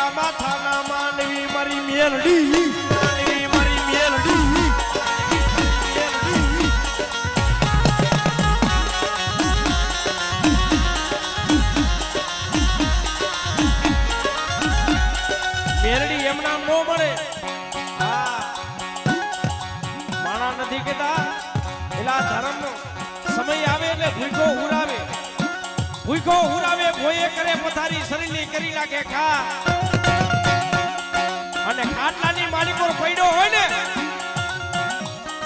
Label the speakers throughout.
Speaker 1: મારા માથાના માનવી મારી મેલડી માનવી મારી મેલડી મેલડી એમ નામ નો મળે. હા માણા નથી કેતા એલા ધર્મ સમય આવે એટલે ભૂખો હુરાવે ભૂખો હુરાવે ભોયે કરે પથારી શરીરની કરી લાગે ખા અને ખાટલાની માલિકો પડ્યો હોય ને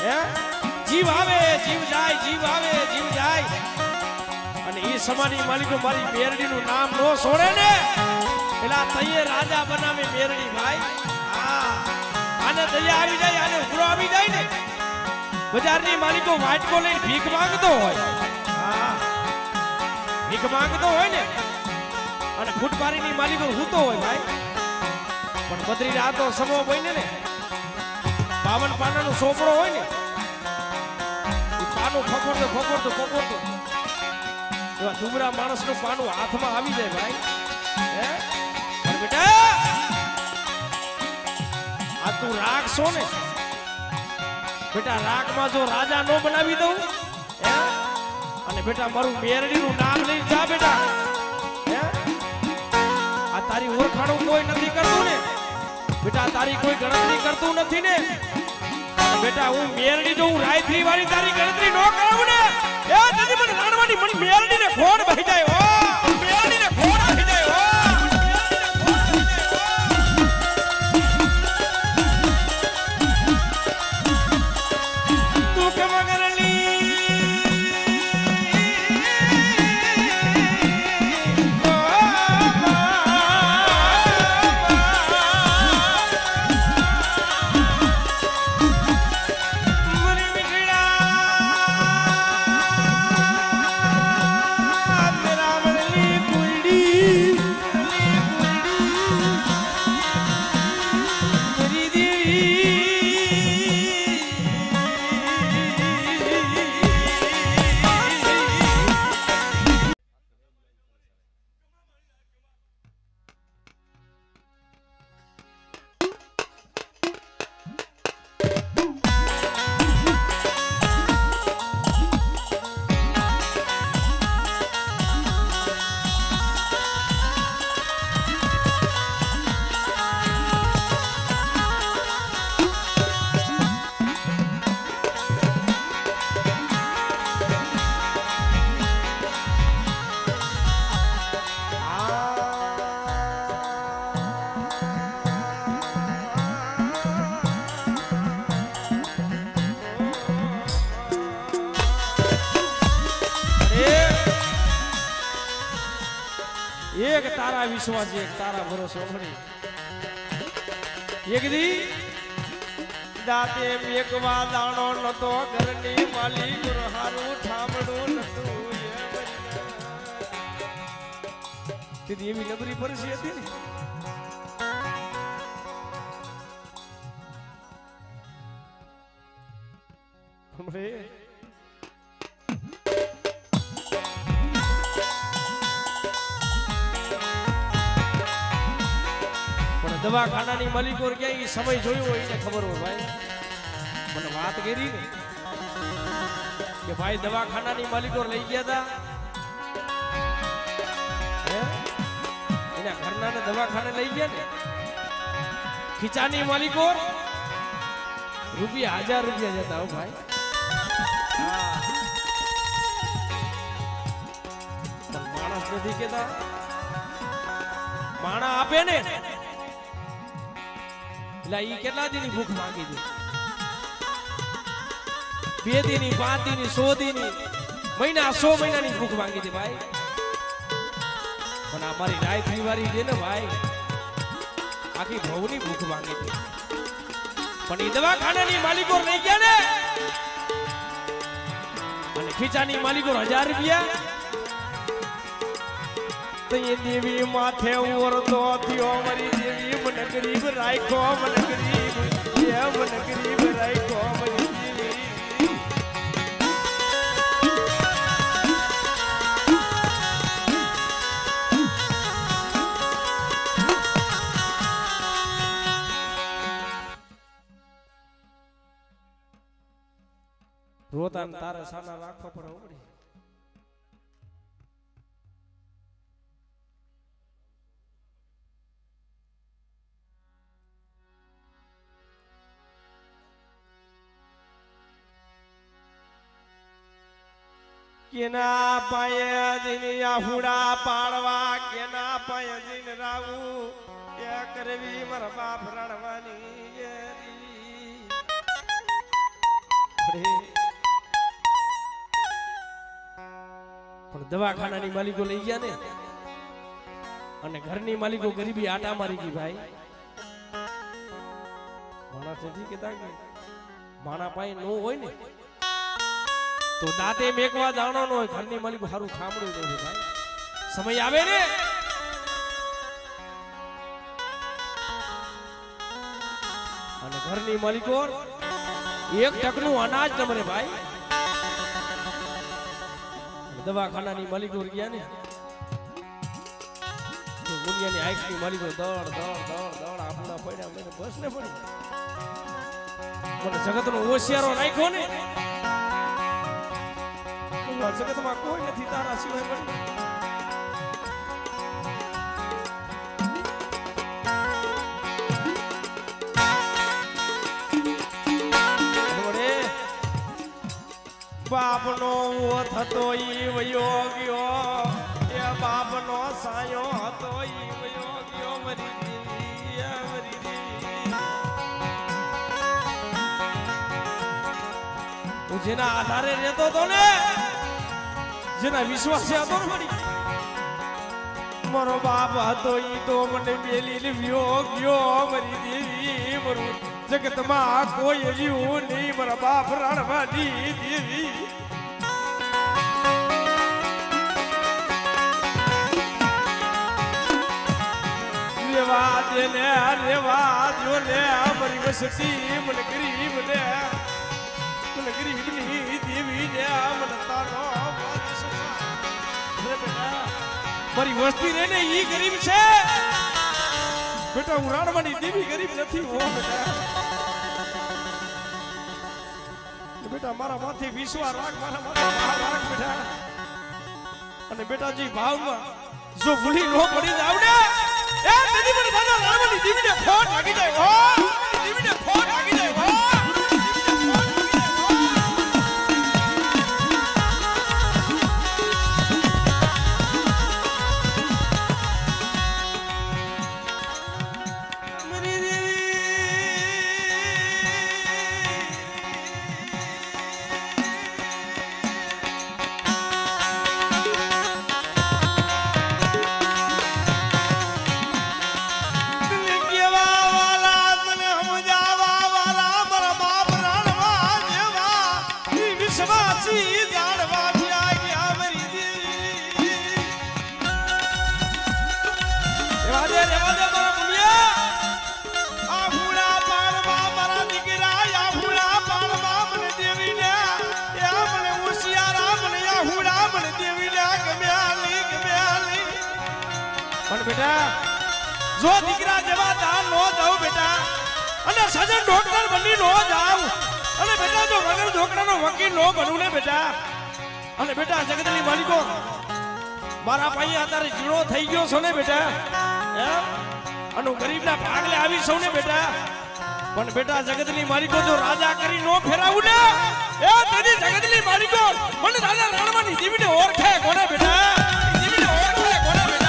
Speaker 1: હે જીવ આવે જીવ જાય જીવ આવે જીવ જાય અને એ સમાની માલિકો મારી મેરડીનું નામ નો છોડે ને એલા તઈએ રાજા બનાવે મેરડી ભાઈ. હા આને દયા આવી જાય આને ઉભરો આવી જાય ને બજારની માલિકો વાટકો લઈને ભીખ માંગતો હોય. હા ભીખ માંગતો હોય ને અને ફૂટપારીની માલિકો હૂતો હોય ભાઈ. પણ બદરી રાતો સમો હોય ને 52 પાનાનો સોપડો હોય ને એ પાનું ખોખોડતો એવા ડુમરા માણસનું પાનું હાથમાં આવી જાય ભાઈ. હે બેટા આ તું રાગ છો ને બેટા રાગમાં જો રાજા નો બનાવી દઉં હે અને બેટા મારું મેરડીનું નામ લઈને જા બેટા હે આ તારી ઓળખાણું કોઈ નથી કરતું ને બેટા તારી કોઈ ગણતરી કરતું નથી ને બેટા હું મેરડી જો હું રાયથી વાળી તારી ગણતરી નો કરાવું ને એ તને મને રાણવાની મને મેરડીને ખોડ બહી જાય ઓ મેરડીને ખોડ બહી જાય ઓ એક તારા વિશ્વાસ એક તારા ભરોસો મળી એક દી દાતે એકવા દાણો નતો ઘરની માલિક હારું ઠામડું નતું તેથી એવી નબળી પરિસ્થિતિ હતી ને દવાખાનાની માલિકો ક્યાંય સમય જોયો હોય એને ખબર હોય ભાઈ. મને વાત કરી ને કે ભાઈ દવાખાનાની માલિકો લઈ ગયા હતા એના ઘરના દવાખાને લઈ ગયા ને ખીચાની માલિકો રૂપિયા 1000 રૂપિયા જતા હો ભાઈ. માણસ નથી કેતા માણા આપે ને એટલે ઈ કેટલા દીની ભૂખ માંગી દે 2 દીની 5 દીની 100 દીની મહિના 100 મહિનાની ભૂખ માંગી દે ભાઈ. પણ આ મારી રાય ફીવારી છે ને ભાઈ આખી ભવની ભૂખ માંગી દે. પણ ઈ દવાખાનાની માલિકો લઈ ગયા ને અને ખીચાની માલિકો 1000 રૂપિયા દેવી માથે ઓરતો થયો મારી દેવી મને ગરીબ રાખો મને ગરીબ રાખો મારી દેવી. રોતા ને તારે સાના રાખવા પડે ઉમડી કેના પાયે જીને આહુડા પાડવા કેના પાયે જીને રાવું એ કરવી મારા બાપ રણવાની પણ દવાખાનાની માલિકો લઈ ગયા ને અને ઘરની માલિકો ગરીબી આટા મારી ગઈ ભાઈ માણસ નથી કેતા કે માણા પાય નો હોય ને તો દાંતે મેકવા જાણો નો હોય ઘરની માલિકો સારું સાંભળ્યું નથી ભાઈ સમય આવે ને અને ઘરની માલિકો એક ટકનું અનાજ ન મળે ભાઈ દવાખાનાની માલિકો ગયા ને મુનિયાની આંખની માલિકો દોડ દોડ દોડ દોડ આપણા પડ્યા મને બસ ને પડી મને જગતનો હોશિયારો રાખ્યો ને જગતમાં કોઈ નથી તારા સિવાય પડી બાપનો થતો ઈ વયો ગયો એ બાપનો સાયો હતો ઈ વયો ગયો મરી હું જેના આધારે રહેતો હતો ને જેના વિશ્વાસે હતો ને મારો બાપ હતો ઈ તો મને મેલી વ્યો ગયો મરી દેવી મરું જગતમાં કોઈ જીવું નહીં મારા બાપ રણવાની દેવી રેવા દો ને મારી વસતી મને ગરીબ ને દેવી ને મને તારો મારી વસ્તી રે ને ઈ ગરીબ છે બેટા હું રાણવાની દેવી ગરીબ નથી હો બેટા મારા માથે વિશ્વાસ રાખ મારા માથે રાખ બેટા અને બેટાજી ભાવમાં જો ભૂલી નો પડી જાવ ને એ તેની મને દાદા રાણવાની દેવીને ખોટ લાગી જાય હો દેવીને ખોટ લાગી જાય હો બેટા જો દીકરા જેવા દાન નો દઉં બેટા અને સજન ડોક્ટર બની નો જાવ અને બેટા જો વગર ડોક્ટરનો વકીલ નો બનું ને બેટા અને બેટા જગતની માલિકો મારા ભાઈ અત્યારે જીણો થઈ ગયો છો ને બેટા અને ગરીબના ભાગલે આવી છો ને બેટા પણ બેટા જગતની માલિકો જો રાજા કરી નો ફેરાવું ને એ તેની જગતની માલિકો મને રાજા રાણવાની દેવીને ઓળખે કોને બેટા દેવીને ઓળખે કોને બેટા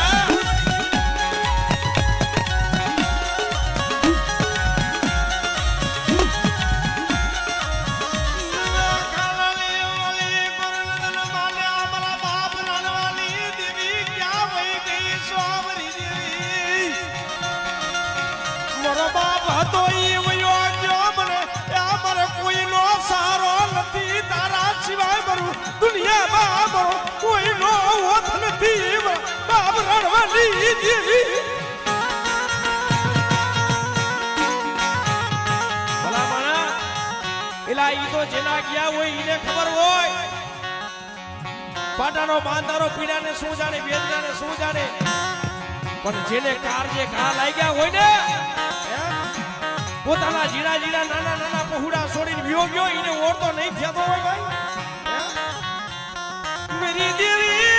Speaker 1: હતો ઈ વયો ગયો મને અમારે કોઈનો સારો નથી તારા સિવાય મારું દુનિયામાં મારો કોઈનો ઓથ નથી બાપ રણવાની દેવી ભલા માણા એલા ઈ તો જેના ગયા હોય ઈને ખબર હોય પાટાનો બાંધારો પીડાને શું જાણે વેદનાને શું જાણે પણ જેને કાર જે ઘા લાગ્યા હોય ને પોતાના જીડા જીડા નાના નાના પહોળા છોડીને વ્યો ગયો એને ઓળતો નહીં થતો હોય ભાઈ મેરી દેવી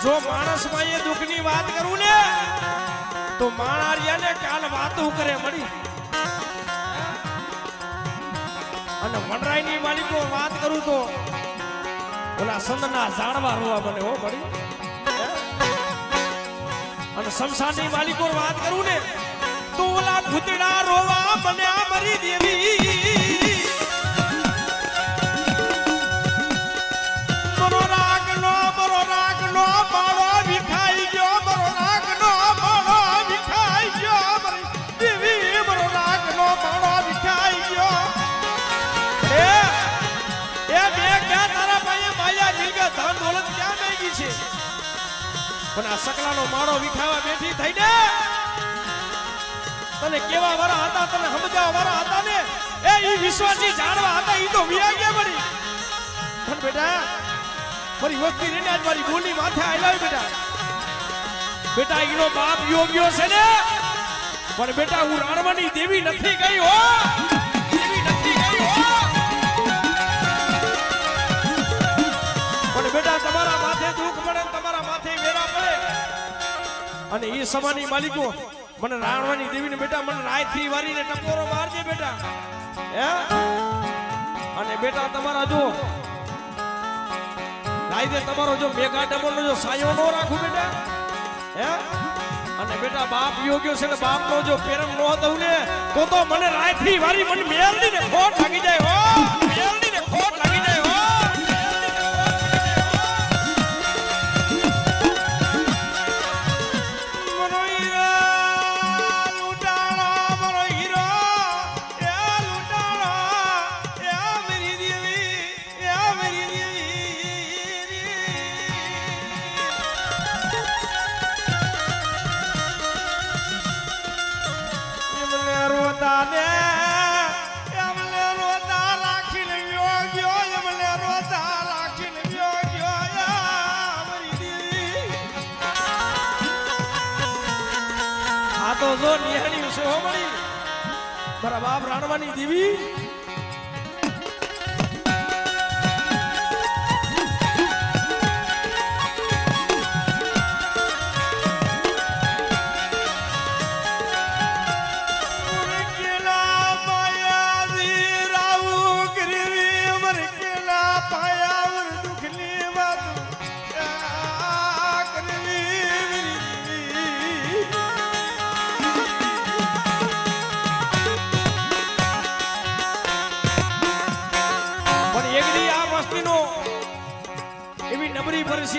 Speaker 1: જો માણસ માં એ દુઃખ ની વાત કરું ને તો માણારિયા ને કાલ વાતો કરે મળી અને વનરાય ની માલિકો વાત કરું તો ઓલા સંદના ઝાડવા રોવા મને હો મળી અને શમશાન ની માલિકો વાત કરું ને તો ઓલા ભૂતડા રોવા મને આ મરી દેવી પણ આ સકલાનો માળો વિખાવા બેઠી થઈ ને તને કેવા વાળા હતા તને સમજાવવા વાળા હતા ને એ ઈ વિશ્વાસી જાણવા હતા ઈ તો વિયા ગયા મળી પણ બેટા મારી વસ્તી રેને આજ મારી બોલી માથે આયલા બેટા બેટા ઈનો બાપ યોગ્યો છે ને પણ બેટા હું રાણવાની દેવી નથી ગઈ હો દેવી નથી ગઈ હો પણ બેટા તમારા માથે દુઃખ પડે તમારા માથે વેરા પડે અને એ સમાની માલિકો મને રાણવાની દેવીને બેટા મને રાયથી વારીને ટકોરો મારજે બેટા હે અને બેટા તમારા જો રાયદે તમારો જો મેઘા ડબલનો જો સાયો નો રાખું બેટા હે અને બેટા બાપ યોગ્યો છે ને બાપનો જો પેરમ નો દઉં ને તો મને રાયથી વારી મને મેલની ને ખોટ લાગી જાય હો મેલની ને ખોટ લાગી જાય હો તો જો નિહાળી છે હો મળી મારા બાપ રાણવાની દેવી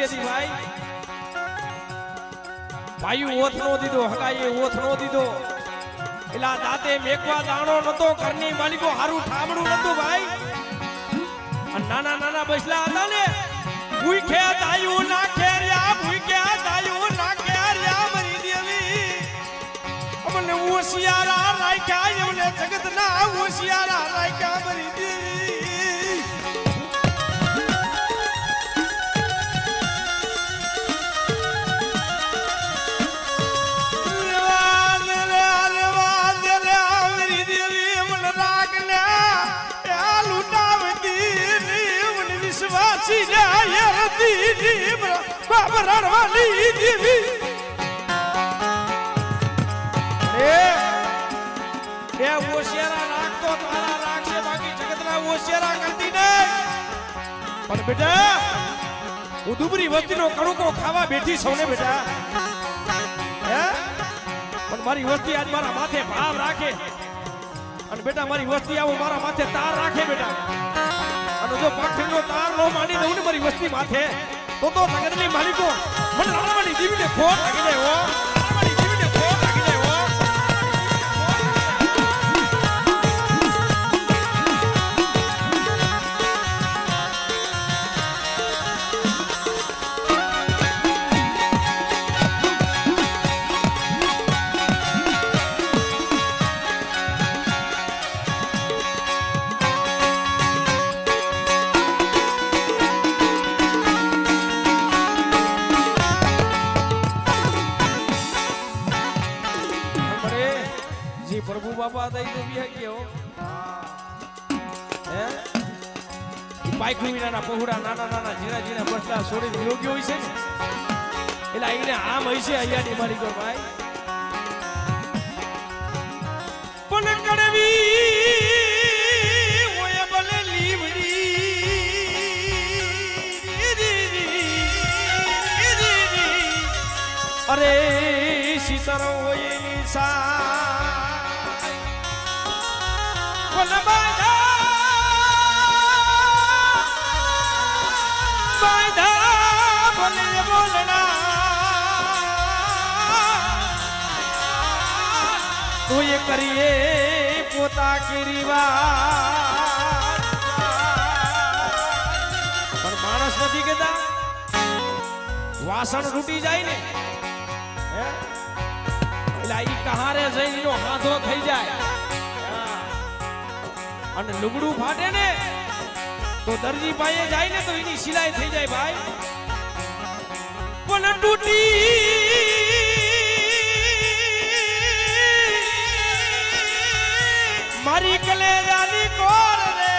Speaker 1: હતી ભાઈ ભાઈ ઓથ નો દીધો હગાઈએ ઓથ નો દીધો એલા દાતે મેકવા દાણો નતો ઘરની માલિકો હારું ઠામડું નતું ભાઈ અને નાના નાના બસલા હતા ને ભૂખે દાયું ના ખેર્યા ભૂખે દાયું ના ખેર્યા મરી દેવી અમને હોશિયારા રાખ્યા એમને જગત ના હોશિયારા રાખ્યા મરી દેવી પણ બેટા હું દુબરી વસ્તીનો કણુકો ખાવા બેઠી છું ને બેટા હે પણ મારી વસ્તી આજ મારા માથે ભાવ રાખે અને બેટા મારી વસ્તી આવો મારા માથે તાર રાખે બેટા અને જો પાખડીનો તાર નો માંડી દઉં ને મારી વસ્તી માથે તો જગતની માલિકો મને રાણવાની દેવીને ખોટ લાગી જાય હો રાણવાની દેવીને ખોટ લાગી જાય હો પાયખું વિનાના પહોળા નાના નાના ઝીણા ઝીણા બસલા છોડીને યોગ્ય હોય છે ને એટલે એને આમ હોય છે અહીંયાની માલિકો ભાઈ પણ કડવી ઓય ભલે લીવડી અરે સીતર હોય નિશા પણ બાંધા ભલે બોલના તો એ કરીએ પોતા કેરી વાત પણ માણસ નથી કહેતા વાસણ તૂટી જાય ને એટલે ઈ કહારે જઈને હાથો થઈ જાય અને લુગડું ફાટે ને તો દરજી પાસે જાય ને તો એની સિલાઈ થઈ જાય ભાઈ પણ તૂટી મારી કલેજાની કોર રે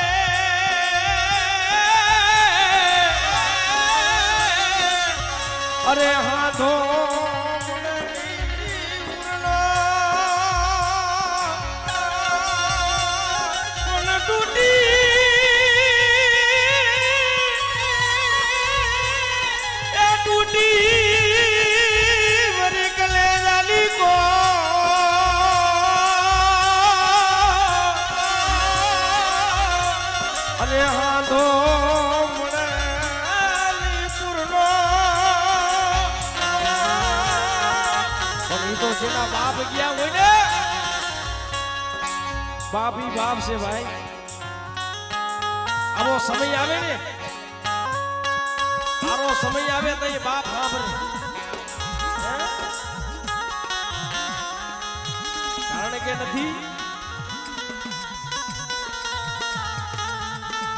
Speaker 1: અરે હાથો જેના બાપ ગયા હોય ને બાપ ही बाप से भाई આવો સમય આવે ને આરો સમય આવે તો એ બાપ સાંભળે કારણ કે નથી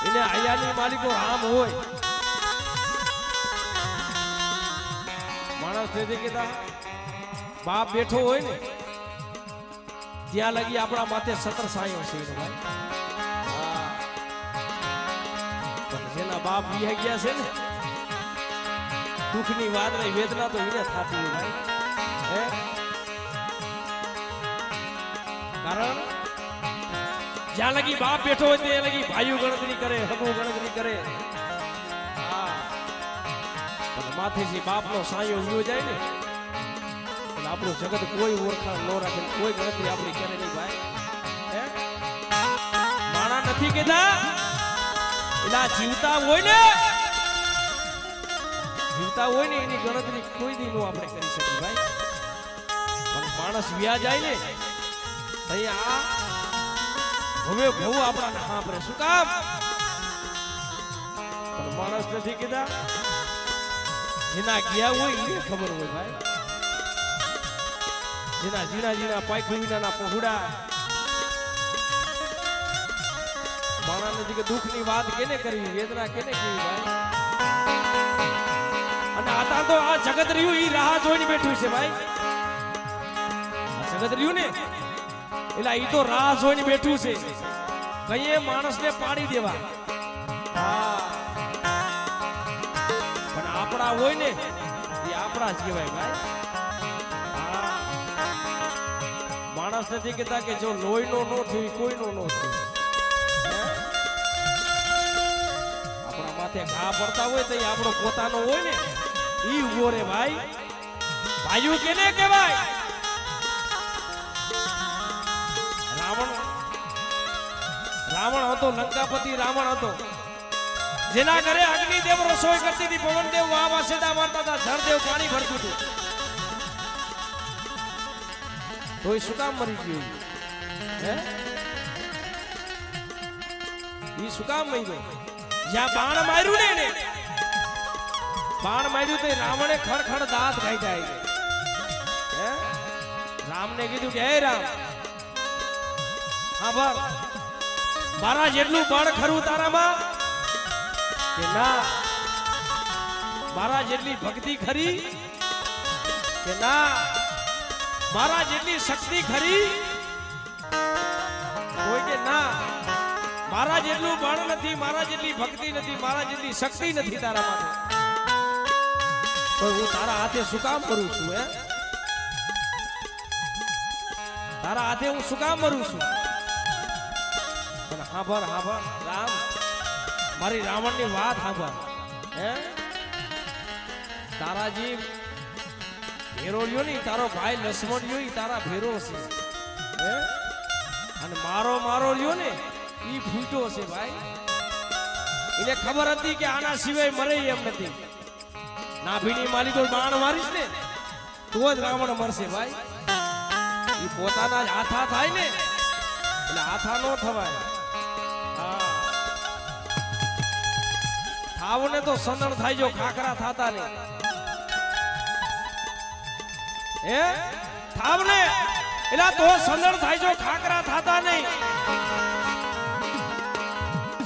Speaker 1: એને આયાની માલિકો આમ હોય માણસ તેથી કહેતા बाप बैठो हो ने त्या लगी अपना माथे सतर सायो से भाई जेना बाप भी है गया से ने दुख नी बात रे वेदना तो इने थाती है भाई है कारण ज्या लगी बाप बैठो हो ते लगी भाईओ गणतरी करे हबो गणतरी करे हां पर माथे से बाप नो सायो हो जाए ने આપણું જગત કોઈ ઓળખાણ ન રાખે કોઈ ગણતરી આપણી કરે નહીં ભાઈ માણા નથી કીધા એલા જીવતા હોય ને એની ગણતરી કોઈ દી નો આપણે કરી શકીએ ભાઈ પણ માણસ વ્યા જાય ને અહીંયા હવે બહુ આપણાને સાંભળે શું કામ પણ માણસ નથી કીધા જેના ગયા હોય એને ખબર હોય ભાઈ જેના જીણા જીણા પાયખું વિનાના પહોળા માણા નથી કે દુઃખની વાત કેને કરવી વેદના કેને કેવી ભાઈ અને આતા તો આ જગત રહ્યું ઈ રાહ જોઈને બેઠું છે ભાઈ આ જગત રહ્યું ને એટલે ઈ તો રાહ જોઈને બેઠું છે કઈએ માણસને પાડી દેવા હા પણ આપણા હોય ને એ આપણા જ કહેવાય ભાઈ માણસ નથી કહેતા કે જો લોહીનો નો થયું કોઈનો નો થયું આપણા માથે ઘા પડતા હોય તો આપણો પોતાનો હોય ને ઈ ઉભો રે ભાઈ ભાઈઓ કેને કહેવાય રાવણ હતો લંકાપતિ રાવણ હતો જેના ઘરે અગ્નિદેવ રસોઈ કરતી હતી પવનદેવ વાહ વાસેડા મારતા હતા જળદેવ પાણી ભરતું હતું તો એ શું કામ મરી ગયું હે ઈ શું કામ મરી ગયો જ્યાં બાણ માર્યું ને એને બાણ માર્યું તો રાવણે ખડખડ દાંત કાઢ્યા હે રામને કીધું કે હે રામ હા ભાઈ મારા જેટલું બળ ખરું તારામાં કે ના મારા જેટલી ભક્તિ ખરી કે ના મારા જેટલી શક્તિ ખરી કોઈ કે ના મારા જેટલું બળ નથી, મારા જેટલી ભક્તિ નથી, મારા જેટલી શક્તિ નથી તારા માટે, તો હું તારા હાથે શું કામ કરું છું? હે, તારા હાથે હું શું કામ મરું છું? પણ હાંભળ હાંભળ રામ, મારી રાવણની વાત હાંભળ. હે, તારા જીવ ભેરો લ્યો ને, તારો ભાઈ લક્ષ્મણ લ્યો, તારા ભેરો છે. હે, અને મારો લ્યો ને, ઈ ફૂટો છે ભાઈ. એને ખબર હતી કે આના સિવાય મરે એમ નથી. નાભીની માલિકો બાણ મારીશ ને તો જ રાવણ મરશે ભાઈ. ઈ પોતાના જ હાથા થાય ને એટલે હાથા નો થવાય. હા, થાવ ને તો સંદણ થાય, જો ખાખરા થાતા ને. હે, થાવ ને એટલે તો સંદણ થાય, જો ખાખરા થાતા નહીં.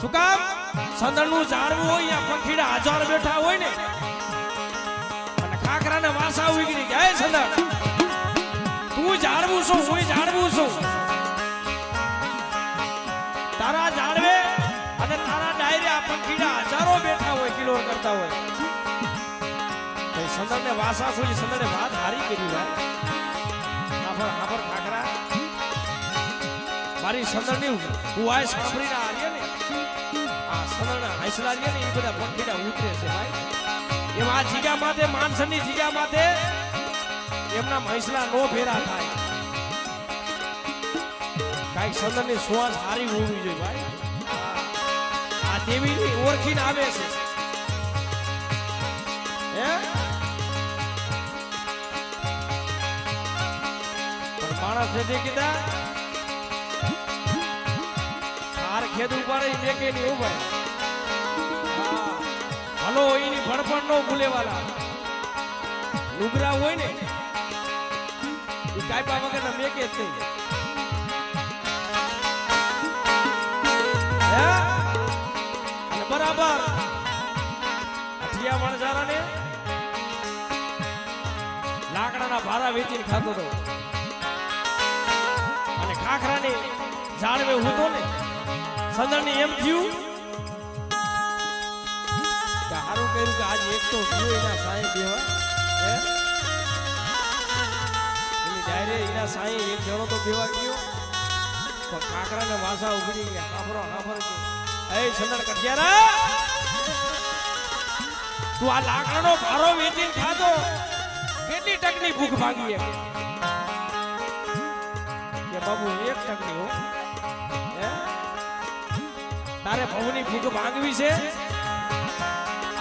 Speaker 1: શું કામ? સંદણ નું ઝાડવું હોય, યા પંખીડા હજાર બેઠા હોય ને, અને ખાખરા ને વાસા ઉગરી ગયા. સંદણ તું ઝાડવું છું, હું ઝાડવું છું. તારા ઝાડવે અને તારા ડાયરે આ પંખીડા હજારો બેઠા હોય, કિલોર કરતા હોય. સંદણ ને વાસા છું, સંદણ ને વાત હારી કરી ભાઈ. આભર ખાખરા મારી સંદણ ની હુઆય સાંભળીને આવીએ ને, આ સંદણ હાંસલા રહીએ ને, એ બધા પંખીડા ઉતરે છે ભાઈ. એમાં જીગા માથે, માણસની જીગા માથે એમના હંસલા નો ફેરા થાય. કઈક સંદન ની શ્વાસ સારી હોવી જોઈએ ભાઈ. આ દેવીની ઓળખીને આવે છે. હે, પણ માણસ નથી કીધા હાર ખેદ ઉપાડે મેકે નહીં એવું ભાઈ. હલો એની ભણપણ નો ભૂલેવાલા લુગરા હોય ને, કાયપા વગર ના મેકે જ નહીં. અને બરાબર અઠિયા વણઝારા ને લાકડાના ભારા વેચીને ખાતો હતો, અને ખાખરા ને ઝાડવે ઉતો ને, સંદણ ને એમ થયું કે સારું કર્યું કે આજે એક તો ગયો એના સાંઈ બેવા. એના સાંઈ એક જણો તો બેવા ગયો, તો ખાખરા ને વાસા ઉભરી ગયા. હાફરો હાફર કે એ સંદણ કઠિયારા, તું આ લાકડાનો ભારો વેચીને ખાધો, કેટલી ટકની ભૂખ ભાગી? કે બાબુ એક ટકની હો. તારે ભવની ભૂખ ભાગવી છે?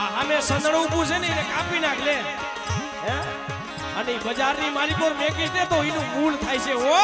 Speaker 1: આ સામે સંદણ ઊભું છે ને, એને કાપી નાખ લે. હે, અને બજારની માલિકો મેકીશ ને તો એનું મૂળ થાય છે. ઓ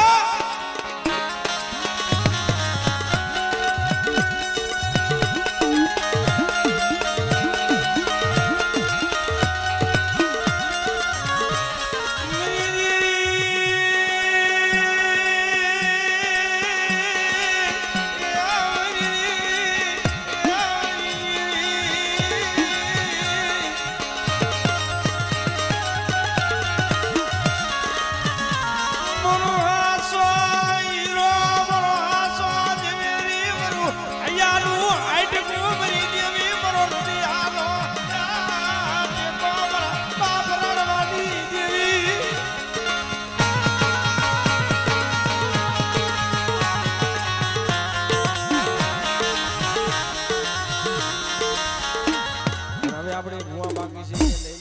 Speaker 1: આપણે ભૂવા બાકી છે.